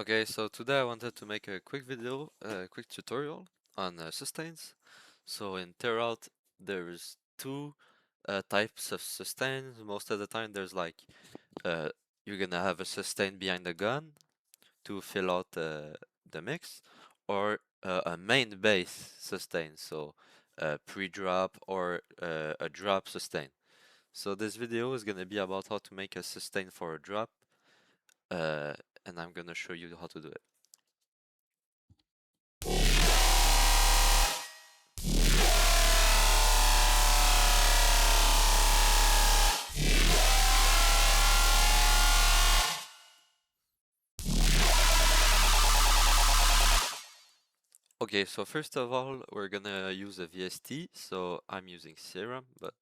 Okay, so today I wanted to make a quick video, a quick tutorial on sustains. So in Tearout, there's two types of sustains. Most of the time, there's like uh, you're gonna have a sustain behind the gun to fill out the mix, or a main bass sustain, so pre-drop or a drop sustain. So this video is gonna be about how to make a sustain for a drop, uh, and I'm gonna show you how to do it. Okay, so first of all, we're gonna use a VST. So I'm using Serum, but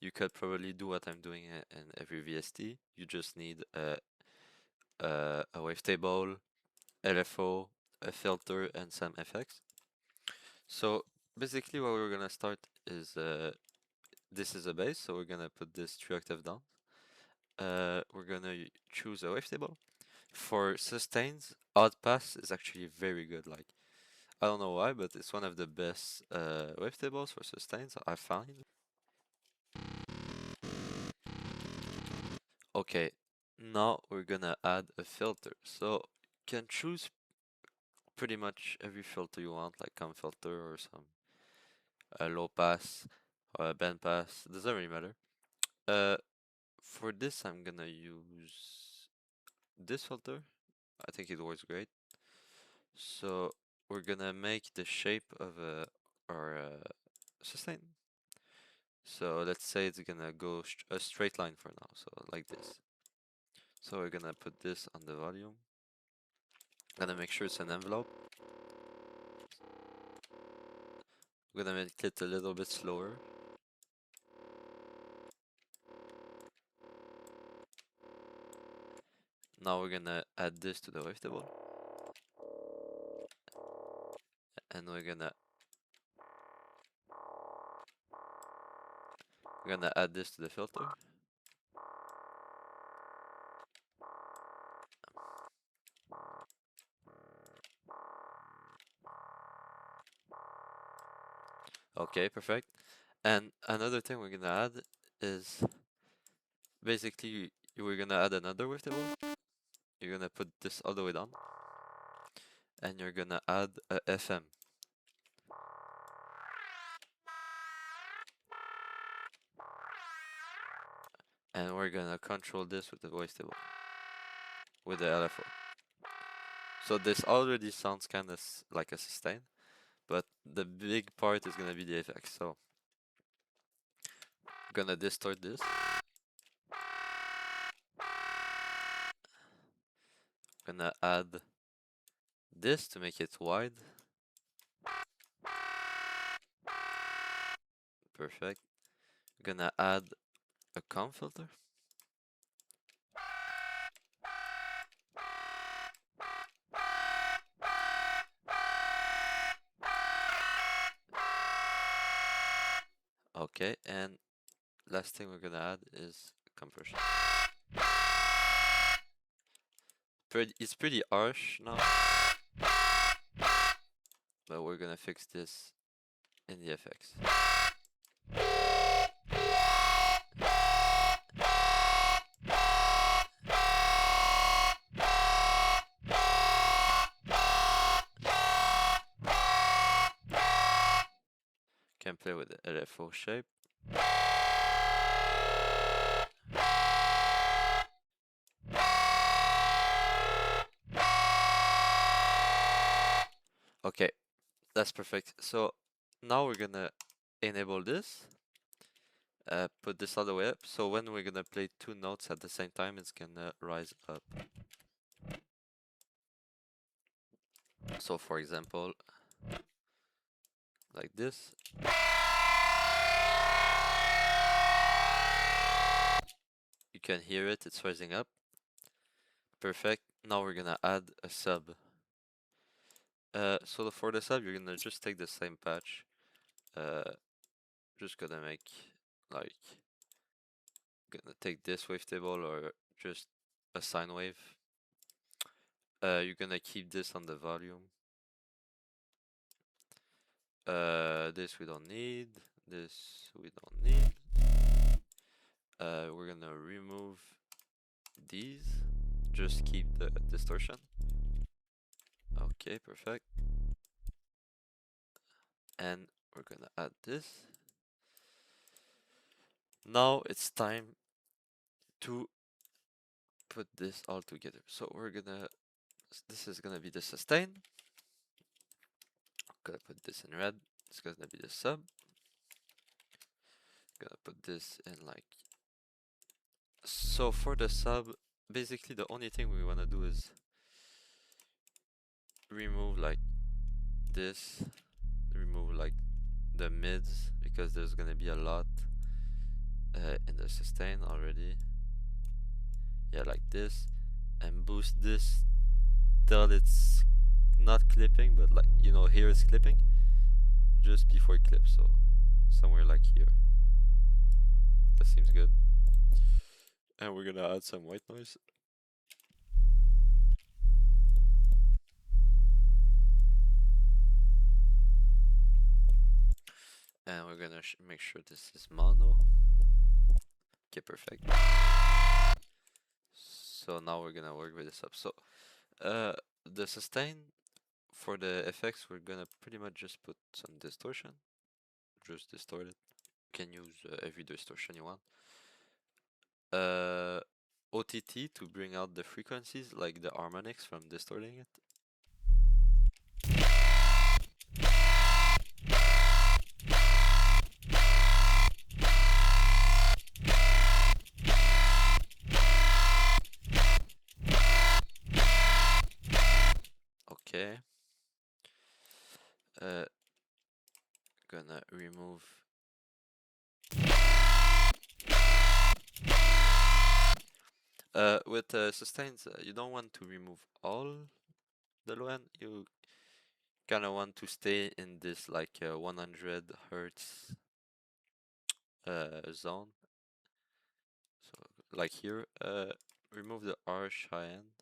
you could probably do what I'm doing in every VST. You just need a wavetable, LFO, a filter, and some effects. So basically, what we're gonna start is this is a bass, so we're gonna put this 3 octaves down. We're gonna choose a wavetable. For sustains, odd pass is actually very good. Like, I don't know why, but it's one of the best wavetables for sustains I find. Okay, now we're gonna add a filter. So you can choose pretty much every filter you want, like com filter or some low pass or a band pass. Doesn't really matter. Uh, for this, I'm gonna use this filter. I think it works great. So we're gonna make the shape of our sustain. So let's say it's gonna go a straight line for now, so like this. So we're gonna put this on the volume. Gonna make sure it's an envelope. We're gonna make it a little bit slower. Now we're gonna add this to the wavetable. And we're gonna add this to the filter. Okay, perfect. And another thing we're gonna add is basically we're gonna add another wavetable. You're gonna put this all the way down. And you're gonna add a FM. And we're gonna control this with the wavetable. With the LFO. So this already sounds kind of like a sustain. But the big part is gonna be the effects. So I'm gonna distort this. Gonna add this to make it wide. Perfect. Gonna add a comb filter. Okay, and last thing we're gonna add is compression. It's pretty harsh now, but we're gonna fix this in the effects. Can play with the LFO shape. Okay, that's perfect. So now we're gonna enable this. Put this all the way up. So when we're gonna play two notes at the same time, it's gonna rise up. So for example, like this. You can hear it, it's rising up. Perfect. Now we're gonna add a sub. So for the sub, you're gonna just take the same patch. Just gonna make like gonna take this wavetable or just a sine wave. You're gonna keep this on the volume. This we don't need. This we don't need. We're gonna remove these. Just keep the distortion. Okay, perfect. And we're gonna add this. Now it's time to put this all together. So this is gonna be the sustain. I'm gonna put this in red. It's gonna be the sub. Gonna put this in like. So for the sub, basically the only thing we wanna do is remove like this, remove like the mids, because there's gonna be a lot in the sustain already. Yeah, like this, and boost this till it's not clipping, but like, you know, here it's clipping just before it clips, so somewhere like here. That seems good. And we're gonna add some white noise. And we're gonna make sure this is mono. Okay, perfect. So now we're gonna work with this up. So the sustain, for the effects, we're gonna pretty much just put some distortion. Just distort it. You can use every distortion you want. OTT to bring out the frequencies, like the harmonics from distorting it. Okay. Gonna remove with sustains, you don't want to remove all the low end. You kind of want to stay in this like 100 hertz zone. So like here, remove the harsh high end.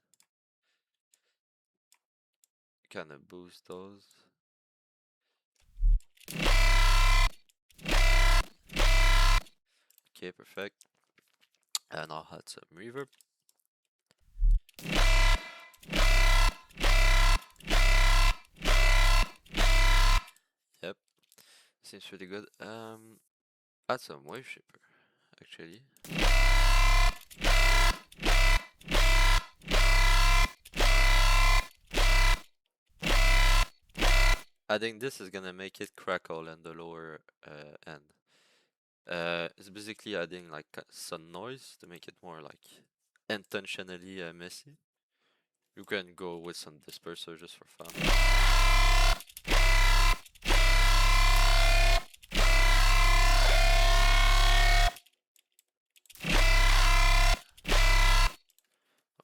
Kind of boost those. Okay, perfect. And I'll add some reverb. Yep, seems pretty good. Add some wave shaper, actually. I think this is gonna make it crackle in the lower end. It's basically adding like some noise to make it more like intentionally messy. You can go with some disperser just for fun.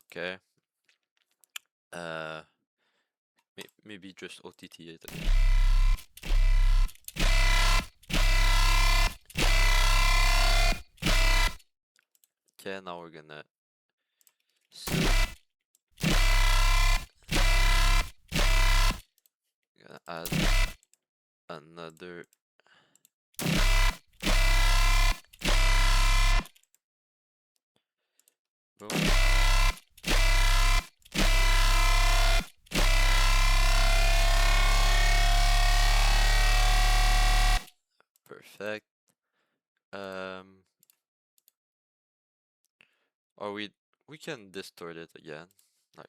Okay. Maybe just OTT it again. Okay, now we're gonna add another boom. Perfect. Or we can distort it again, like.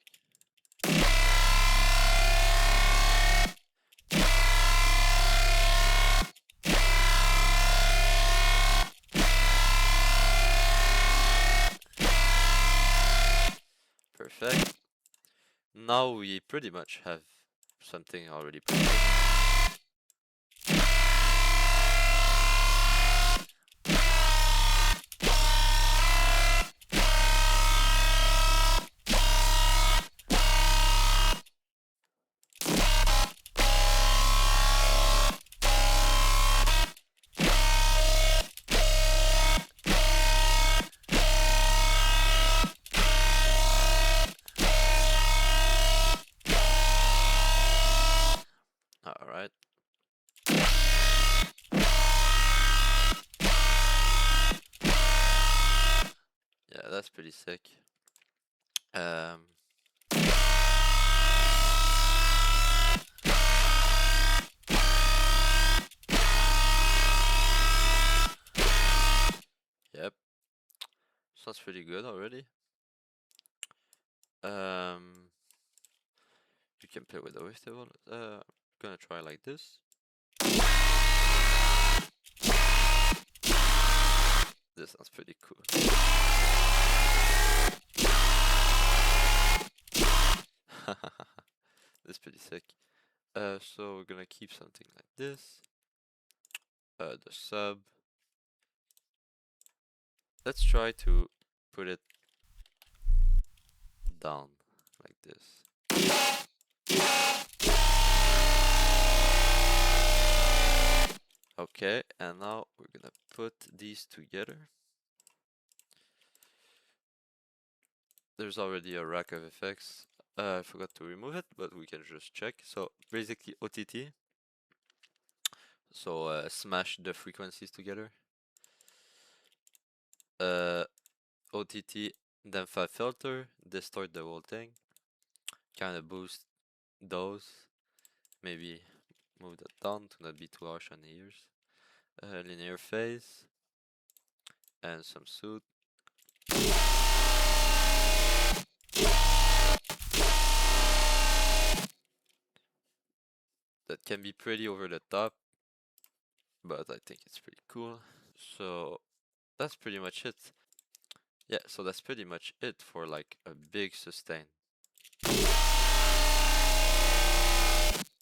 Perfect. Now we pretty much have something already prepared. Alright. Yeah, that's pretty sick. Yep. Sounds pretty good already. You can play with the wavetable. Gonna try like this. This sounds pretty cool. That's pretty sick. So we're gonna keep something like this. The sub. Let's try to put it down like this. Okay, and now we're gonna put these together. There's already a rack of effects. I forgot to remove it, but we can just check. So basically OTT. So smash the frequencies together. OTT, then fat filter, distort the whole thing. Kind of boost those. Maybe move that down to not be too harsh on the ears. Linear phase. And some soothe. That can be pretty over the top, but I think it's pretty cool. So that's pretty much it. Yeah, so that's pretty much it for like a big sustain.